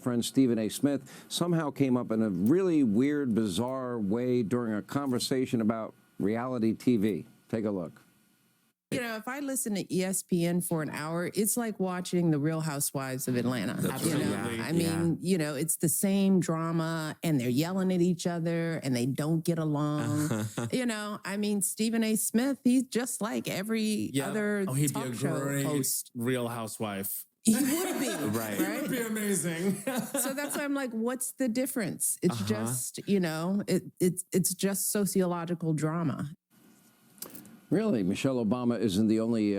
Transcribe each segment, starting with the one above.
Friend Stephen A. Smith somehow came up in a really weird, bizarre way during a conversation about reality TV. Take a look. You know, if I listen to ESPN for an hour, it's like watching The Real Housewives of Atlanta. I mean, you know, it's the same drama and they're yelling at each other and they don't get along. You know, I mean, Stephen A. Smith, he's just like every other talk show host. Real Housewife. He would be, right? It would be amazing. So that's why I'm like, what's the difference? It's just, you know, it's just sociological drama. Really, Michelle Obama isn't the only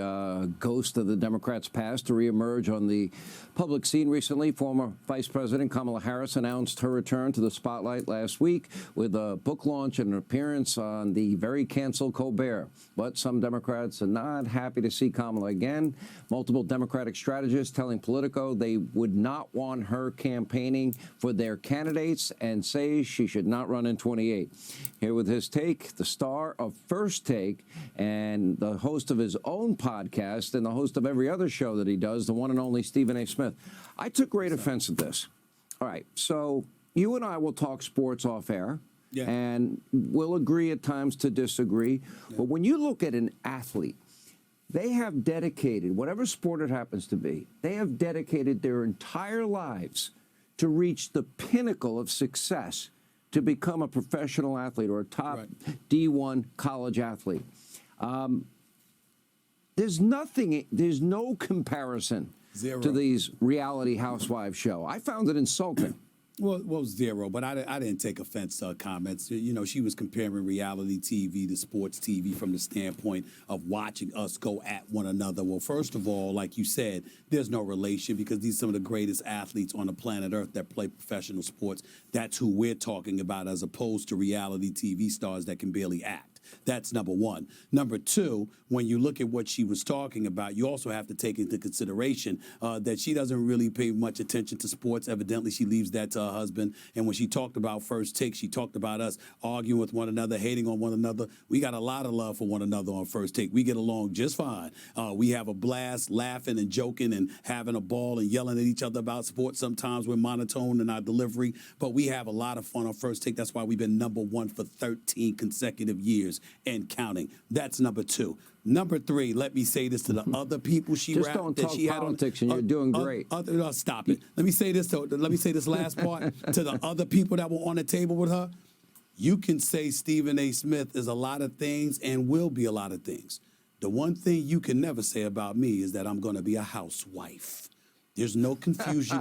ghost of the Democrats' past to reemerge on the public scene recently. Former Vice President Kamala Harris announced her return to the spotlight last week with a book launch and an appearance on the very canceled Colbert. But some Democrats are not happy to see Kamala again. Multiple Democratic strategists telling Politico they would not want her campaigning for their candidates and say she should not run in 28. Here with his take, the star of First Take and the host of his own podcast and the host of every other show that he does, the one and only Stephen A. Smith. I took great offense at this. All right, so you and I will talk sports off air, and we'll agree at times to disagree. But when you look at an athlete, they have dedicated, whatever sport it happens to be, they have dedicated their entire lives to reach the pinnacle of success, to become a professional athlete or a top D1 college athlete. There's no comparison to these reality housewives show. I found it insulting. Well, zero, but I didn't take offense to her comments. You know, she was comparing reality TV to sports TV from the standpoint of watching us go at one another. Well, first of all, like you said, there's no relation because these are some of the greatest athletes on the planet Earth that play professional sports. That's who we're talking about as opposed to reality TV stars that can barely act. That's number one. Number two, when you look at what she was talking about, you also have to take into consideration that she doesn't really pay much attention to sports. Evidently, she leaves that to her husband. And when she talked about First Take, she talked about us arguing with one another, hating on one another. We got a lot of love for one another on First Take. We get along just fine. We have a blast laughing and joking and having a ball and yelling at each other about sports. Sometimes we're monotone in our delivery, but we have a lot of fun on First Take. That's why we've been #1 for 13 consecutive years and counting. That's number two. Number three, let me say this to the other people she Just rapped don't that talk she had politics, on, and you're doing great. Stop it. Let me say this. Let me say this last part to the other people that were on the table with her. You can say Stephen A. Smith is a lot of things and will be a lot of things. The one thing you can never say about me is that I'm going to be a housewife. There's no confusion.